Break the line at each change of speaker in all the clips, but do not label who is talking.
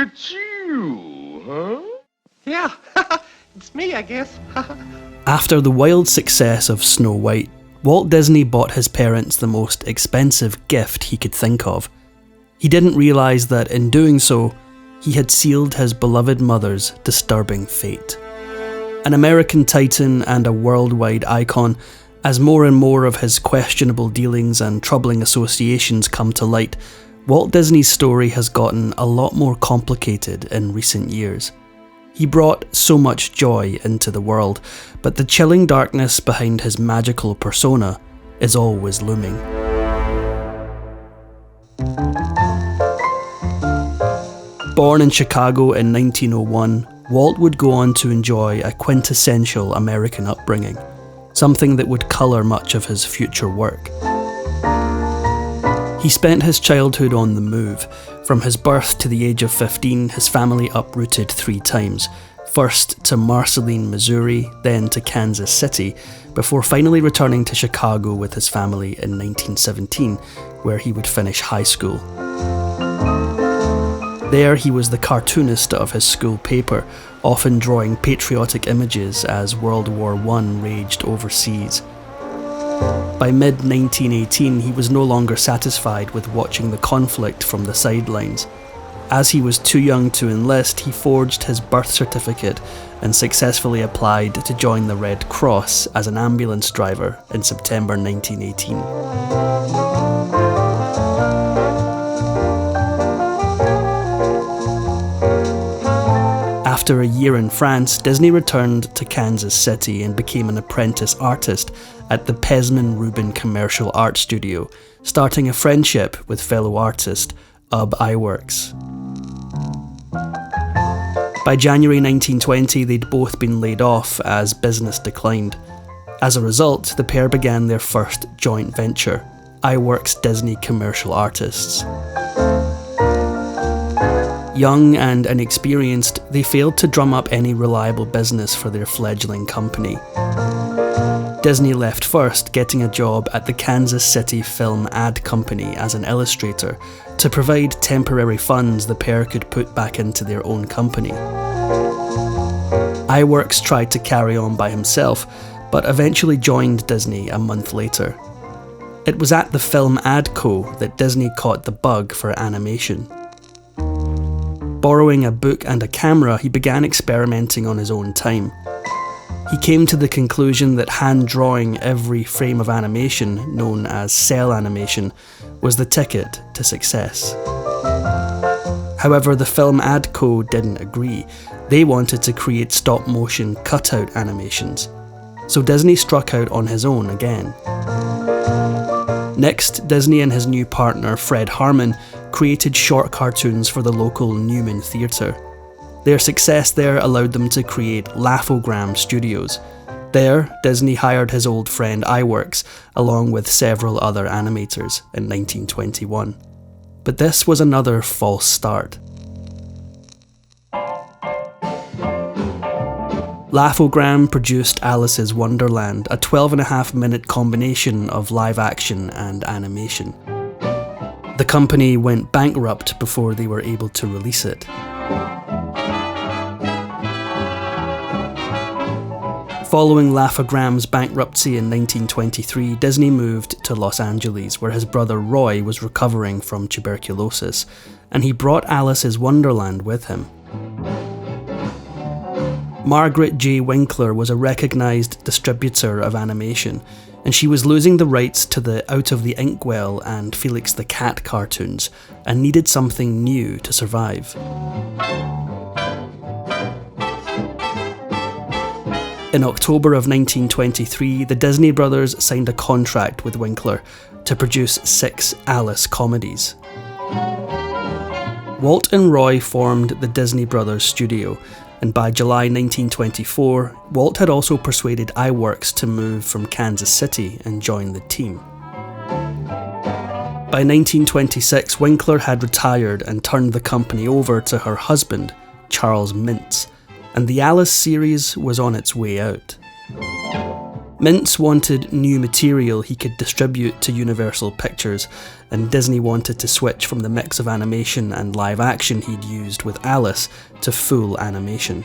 It's you, huh?
Yeah, it's me, I guess.
After the wild success of Snow White, Walt Disney bought his parents the most expensive gift he could think of. He didn't realise that in doing so, he had sealed his beloved mother's disturbing fate. An American titan and a worldwide icon, as more and more of his questionable dealings and troubling associations come to light, Walt Disney's story has gotten a lot more complicated in recent years. He brought so much joy into the world, but the chilling darkness behind his magical persona is always looming. Born in Chicago in 1901, Walt would go on to enjoy a quintessential American upbringing, something that would colour much of his future work. He spent his childhood on the move. From his birth to the age of 15, his family uprooted 3 times, first to Marceline, Missouri, then to Kansas City, before finally returning to Chicago with his family in 1917, where he would finish high school. There he was the cartoonist of his school paper, often drawing patriotic images as World War I raged overseas. By mid-1918, he was no longer satisfied with watching the conflict from the sidelines. As he was too young to enlist, he forged his birth certificate and successfully applied to join the Red Cross as an ambulance driver in September 1918. After a year in France, Disney returned to Kansas City and became an apprentice artist at the Pesman Rubin Commercial Art Studio, starting a friendship with fellow artist Ub Iwerks. By January 1920, they'd both been laid off as business declined. As a result, the pair began their first joint venture, Iwerks Disney Commercial Artists. Young and inexperienced, they failed to drum up any reliable business for their fledgling company. Disney left first, getting a job at the Kansas City Film Ad Company as an illustrator to provide temporary funds the pair could put back into their own company. Iwerks tried to carry on by himself, but eventually joined Disney a month later. It was at the Film Ad Co. that Disney caught the bug for animation. Borrowing a book and a camera, he began experimenting on his own time. He came to the conclusion that hand-drawing every frame of animation, known as cell animation, was the ticket to success. However, the Film Ad Co. didn't agree. They wanted to create stop-motion cutout animations. So Disney struck out on his own again. Next, Disney and his new partner, Fred Harmon, created short cartoons for the local Newman Theatre. Their success there allowed them to create Laugh-O-Gram Studios. There, Disney hired his old friend Iwerks, along with several other animators, in 1921. But this was another false start. Laugh-O-Gram produced Alice's Wonderland, a 12.5-minute combination of live action and animation. The company went bankrupt before they were able to release it. Following Laugh-O-Gram's bankruptcy in 1923, Disney moved to Los Angeles, where his brother Roy was recovering from tuberculosis, and he brought Alice's Wonderland with him. Margaret J. Winkler was a recognised distributor of animation, and she was losing the rights to the Out of the Inkwell and Felix the Cat cartoons, and needed something new to survive. In October of 1923, the Disney brothers signed a contract with Winkler to produce 6 Alice comedies. Walt and Roy formed the Disney Brothers Studio, and by July 1924, Walt had also persuaded Iwerks to move from Kansas City and join the team. By 1926, Winkler had retired and turned the company over to her husband, Charles Mintz, and the Alice series was on its way out. Mintz wanted new material he could distribute to Universal Pictures, and Disney wanted to switch from the mix of animation and live action he'd used with Alice to full animation.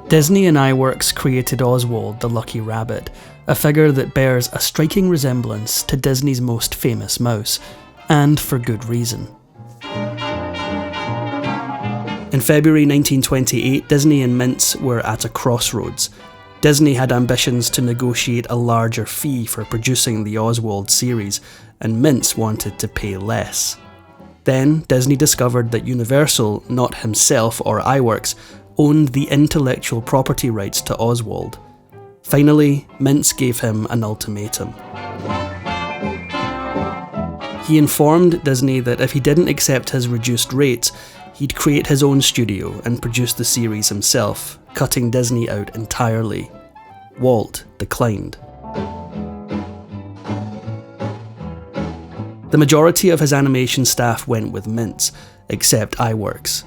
Disney and iWorks created Oswald the Lucky Rabbit, a figure that bears a striking resemblance to Disney's most famous mouse, and for good reason. In February 1928, Disney and Mintz were at a crossroads. Disney had ambitions to negotiate a larger fee for producing the Oswald series, and Mintz wanted to pay less. Then, Disney discovered that Universal, not himself or iWorks, owned the intellectual property rights to Oswald. Finally, Mintz gave him an ultimatum. He informed Disney that if he didn't accept his reduced rates, he'd create his own studio and produce the series himself, cutting Disney out entirely. Walt declined. The majority of his animation staff went with Mintz, except iWorks.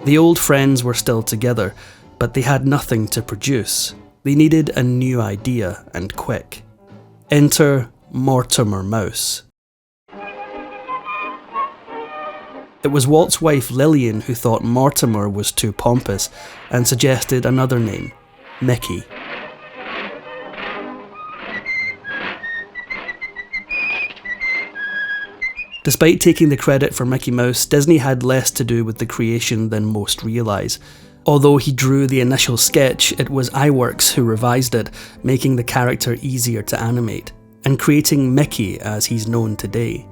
The old friends were still together, but they had nothing to produce. They needed a new idea, and quick. Enter Mortimer Mouse. It was Walt's wife Lillian who thought Mortimer was too pompous and suggested another name, Mickey. Despite taking the credit for Mickey Mouse, Disney had less to do with the creation than most realise. Although he drew the initial sketch, it was iWorks who revised it, making the character easier to animate, and creating Mickey as he's known today.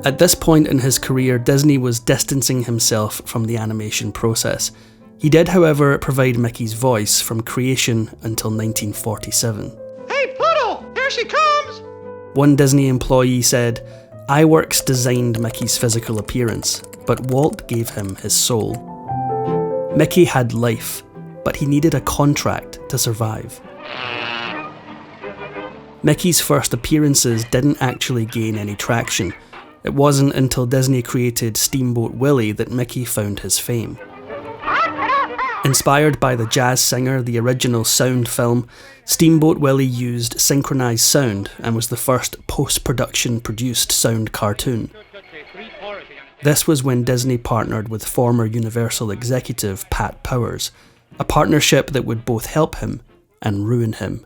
At this point in his career, Disney was distancing himself from the animation process. He did, however, provide Mickey's voice from creation until 1947.
Hey, Pluto, here she comes!
One Disney employee said, iWorks designed Mickey's physical appearance, but Walt gave him his soul. Mickey had life, but he needed a contract to survive. Mickey's first appearances didn't actually gain any traction. It wasn't until Disney created Steamboat Willie that Mickey found his fame. Inspired by the jazz singer, the original sound film, Steamboat Willie used synchronized sound and was the first post-production produced sound cartoon. This was when Disney partnered with former Universal executive Pat Powers, a partnership that would both help him and ruin him.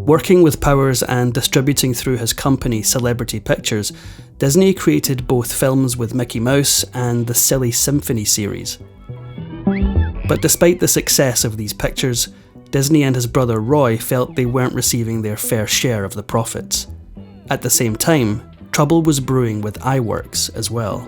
Working with Powers and distributing through his company Celebrity Pictures, Disney created both films with Mickey Mouse and the Silly Symphony series. But despite the success of these pictures, Disney and his brother Roy felt they weren't receiving their fair share of the profits. At the same time, trouble was brewing with iWorks as well.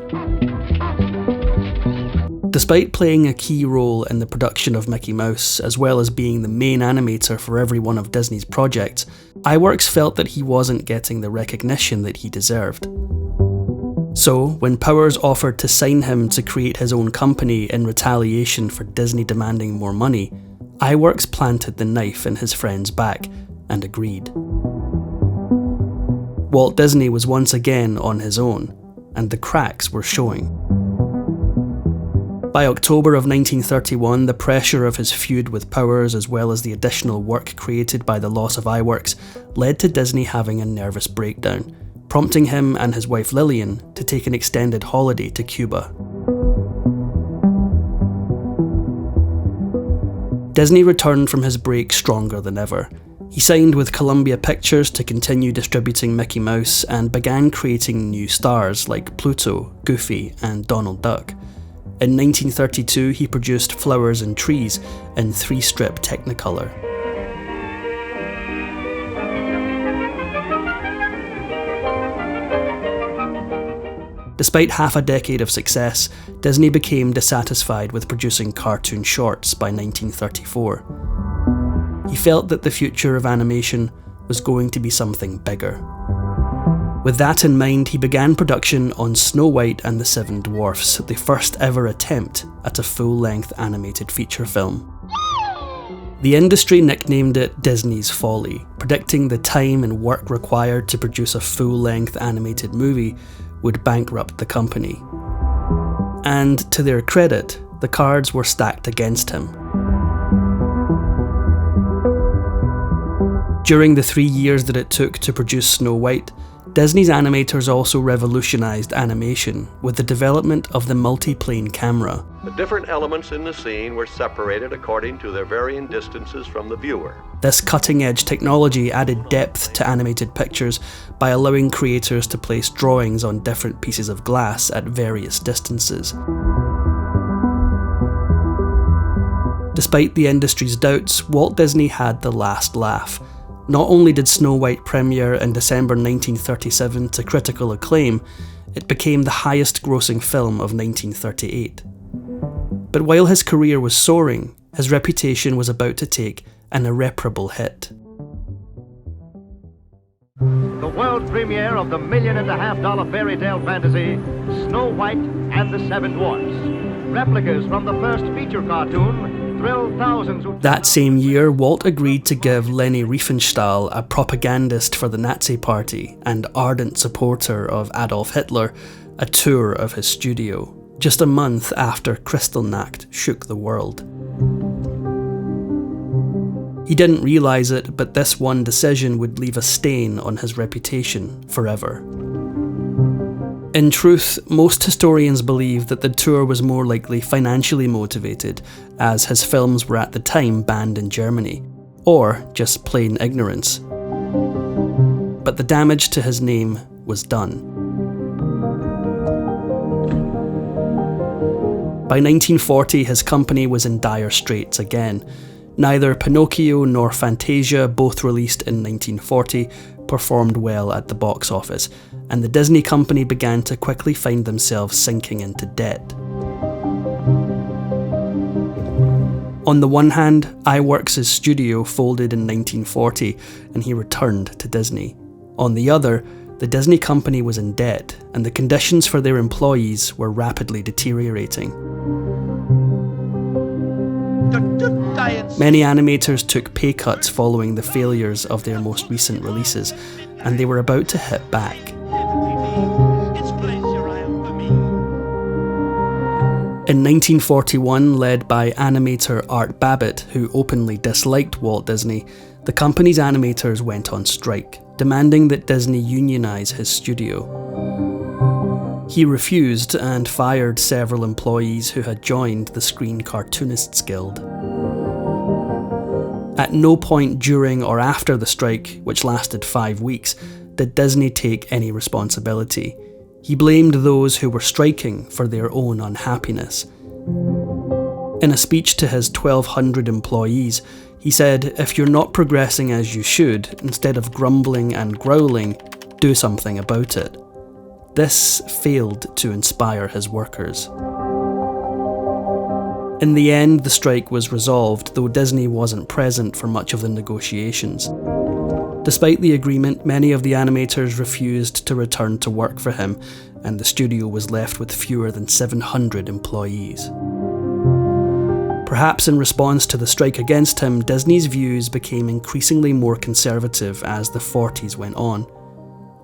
Despite playing a key role in the production of Mickey Mouse, as well as being the main animator for every one of Disney's projects, iWorks felt that he wasn't getting the recognition that he deserved. So, when Powers offered to sign him to create his own company in retaliation for Disney demanding more money, iWorks planted the knife in his friend's back and agreed. Walt Disney was once again on his own, and the cracks were showing. By October of 1931, the pressure of his feud with Powers, as well as the additional work created by the loss of iWorks, led to Disney having a nervous breakdown, prompting him and his wife Lillian to take an extended holiday to Cuba. Disney returned from his break stronger than ever. He signed with Columbia Pictures to continue distributing Mickey Mouse and began creating new stars like Pluto, Goofy, and Donald Duck. In 1932, he produced Flowers and Trees in 3-strip Technicolor. Despite half a decade of success, Disney became dissatisfied with producing cartoon shorts by 1934. He felt that the future of animation was going to be something bigger. With that in mind, he began production on Snow White and the Seven Dwarfs, the first ever attempt at a full-length animated feature film. The industry nicknamed it Disney's Folly, predicting the time and work required to produce a full-length animated movie would bankrupt the company. And to their credit, the cards were stacked against him. During the 3 years that it took to produce Snow White, Disney's animators also revolutionised animation with the development of the multi-plane camera.
The different elements in the scene were separated according to their varying distances from the viewer.
This cutting-edge technology added depth to animated pictures by allowing creators to place drawings on different pieces of glass at various distances. Despite the industry's doubts, Walt Disney had the last laugh. Not only did Snow White premiere in December 1937 to critical acclaim, it became the highest-grossing film of 1938. But while his career was soaring, his reputation was about to take an irreparable hit.
The world premiere of the $1.5 million fairy tale fantasy, Snow White and the Seven Dwarfs. Replicas from the first feature cartoon thrilled thousands who...
That same year, Walt agreed to give Leni Riefenstahl, a propagandist for the Nazi Party and ardent supporter of Adolf Hitler, a tour of his studio, just a month after Kristallnacht shook the world. He didn't realise it, but this one decision would leave a stain on his reputation forever. In truth, most historians believe that the tour was more likely financially motivated, as his films were at the time banned in Germany, or just plain ignorance. But the damage to his name was done. By 1940, his company was in dire straits again. Neither Pinocchio nor Fantasia, both released in 1940, performed well at the box office, and the Disney company began to quickly find themselves sinking into debt. On the one hand, iWorks' studio folded in 1940, and he returned to Disney. On the other, the Disney company was in debt, and the conditions for their employees were rapidly deteriorating. Many animators took pay cuts following the failures of their most recent releases, and they were about to hit back. In 1941, led by animator Art Babbitt, who openly disliked Walt Disney, the company's animators went on strike, demanding that Disney unionize his studio. He refused and fired several employees who had joined the Screen Cartoonists Guild. At no point during or after the strike, which lasted 5 weeks, did Disney take any responsibility. He blamed those who were striking for their own unhappiness. In a speech to his 1,200 employees, he said, "If you're not progressing as you should, instead of grumbling and growling, do something about it." This failed to inspire his workers. In the end, the strike was resolved, though Disney wasn't present for much of the negotiations. Despite the agreement, many of the animators refused to return to work for him, and the studio was left with fewer than 700 employees. Perhaps in response to the strike against him, Disney's views became increasingly more conservative as the 40s went on.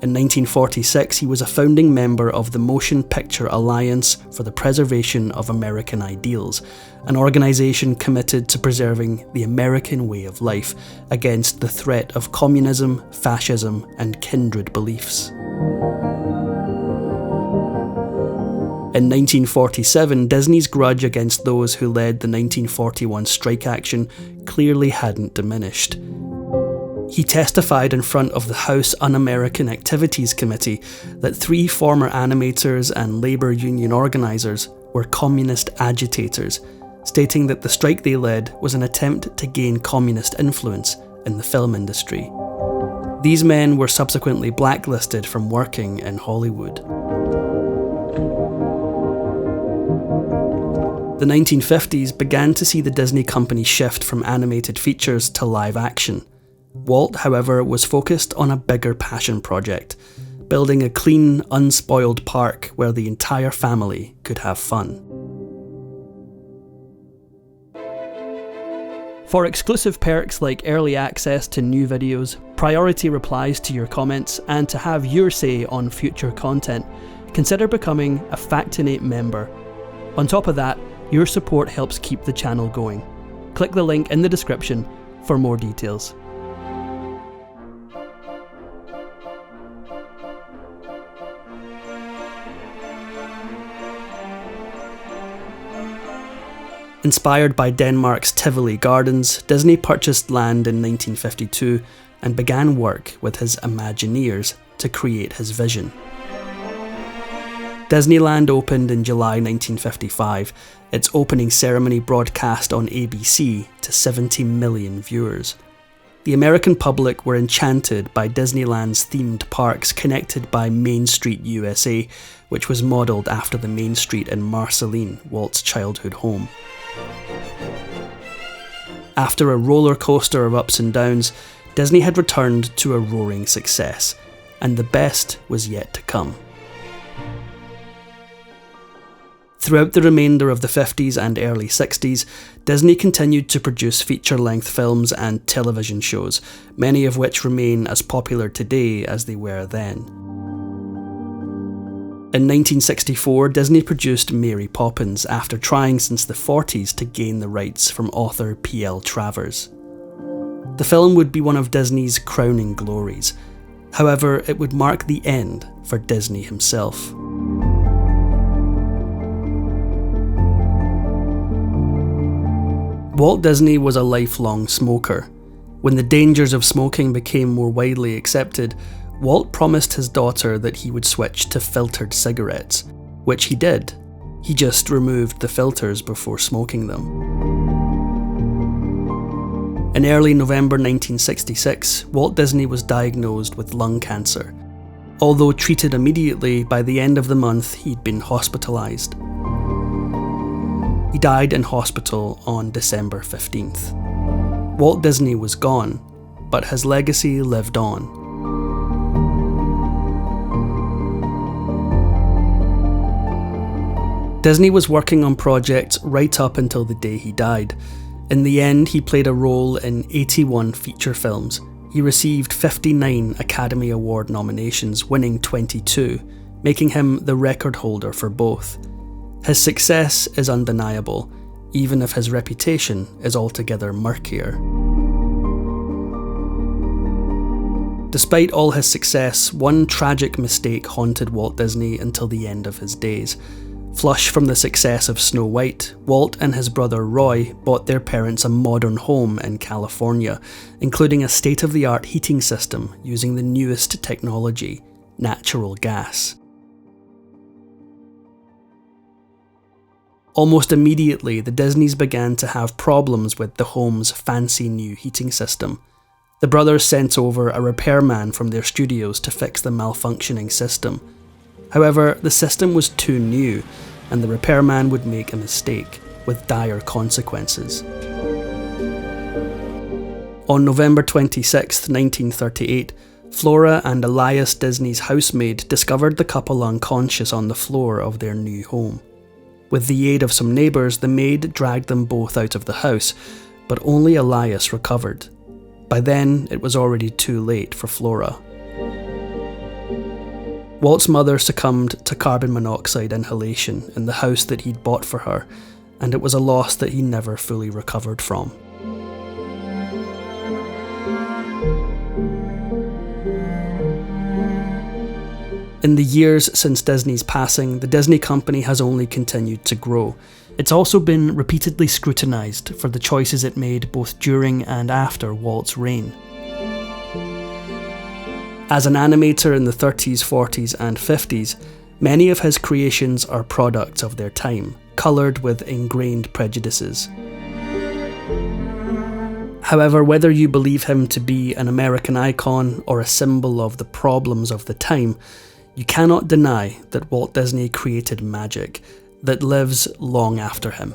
In 1946, he was a founding member of the Motion Picture Alliance for the Preservation of American Ideals, an organisation committed to preserving the American way of life against the threat of communism, fascism, and kindred beliefs. In 1947, Disney's grudge against those who led the 1941 strike action clearly hadn't diminished. He testified in front of the House Un-American Activities Committee that 3 former animators and labour union organisers were communist agitators, stating that the strike they led was an attempt to gain communist influence in the film industry. These men were subsequently blacklisted from working in Hollywood. The 1950s began to see the Disney company shift from animated features to live action. Walt, however, was focused on a bigger passion project, building a clean, unspoiled park where the entire family could have fun. For exclusive perks like early access to new videos, priority replies to your comments, and to have your say on future content, consider becoming a Factinate member. On top of that, your support helps keep the channel going. Click the link in the description for more details. Inspired by Denmark's Tivoli Gardens, Disney purchased land in 1952 and began work with his Imagineers to create his vision. Disneyland opened in July 1955, its opening ceremony broadcast on ABC to 70 million viewers. The American public were enchanted by Disneyland's themed parks connected by Main Street USA, which was modelled after the Main Street in Marceline, Walt's childhood home. After a roller coaster of ups and downs, Disney had returned to a roaring success, and the best was yet to come. Throughout the remainder of the 50s and early 60s, Disney continued to produce feature-length films and television shows, many of which remain as popular today as they were then. In 1964, Disney produced Mary Poppins after trying since the 40s to gain the rights from author P.L. Travers. The film would be one of Disney's crowning glories. However, it would mark the end for Disney himself. Walt Disney was a lifelong smoker. When the dangers of smoking became more widely accepted, Walt promised his daughter that he would switch to filtered cigarettes, which he did. He just removed the filters before smoking them. In early November 1966, Walt Disney was diagnosed with lung cancer. Although treated immediately, by the end of the month he'd been hospitalised. He died in hospital on December 15th. Walt Disney was gone, but his legacy lived on. Disney was working on projects right up until the day he died. In the end, he played a role in 81 feature films. He received 59 Academy Award nominations, winning 22, making him the record holder for both. His success is undeniable, even if his reputation is altogether murkier. Despite all his success, one tragic mistake haunted Walt Disney until the end of his days. Flush from the success of Snow White, Walt and his brother Roy bought their parents a modern home in California, including a state-of-the-art heating system using the newest technology, natural gas. Almost immediately, the Disneys began to have problems with the home's fancy new heating system. The brothers sent over a repairman from their studios to fix the malfunctioning system. However, the system was too new, and the repairman would make a mistake, with dire consequences. On November 26, 1938, Flora and Elias Disney's housemaid discovered the couple unconscious on the floor of their new home. With the aid of some neighbours, the maid dragged them both out of the house, but only Elias recovered. By then, it was already too late for Flora. Walt's mother succumbed to carbon monoxide inhalation in the house that he'd bought for her, and it was a loss that he never fully recovered from. In the years since Disney's passing, the Disney company has only continued to grow. It's also been repeatedly scrutinised for the choices it made both during and after Walt's reign. As an animator in the 30s, 40s and 50s, many of his creations are products of their time, coloured with ingrained prejudices. However, whether you believe him to be an American icon or a symbol of the problems of the time, you cannot deny that Walt Disney created magic that lives long after him.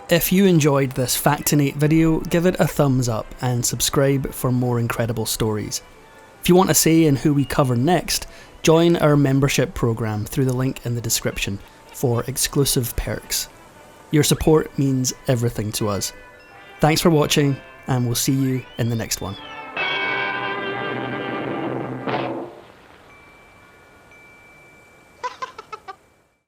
If you enjoyed this Factinate video, give it a thumbs up and subscribe for more incredible stories. If you want a say in who we cover next, join our membership program through the link in the description for exclusive perks. Your support means everything to us. Thanks for watching, and we'll see you in the next one.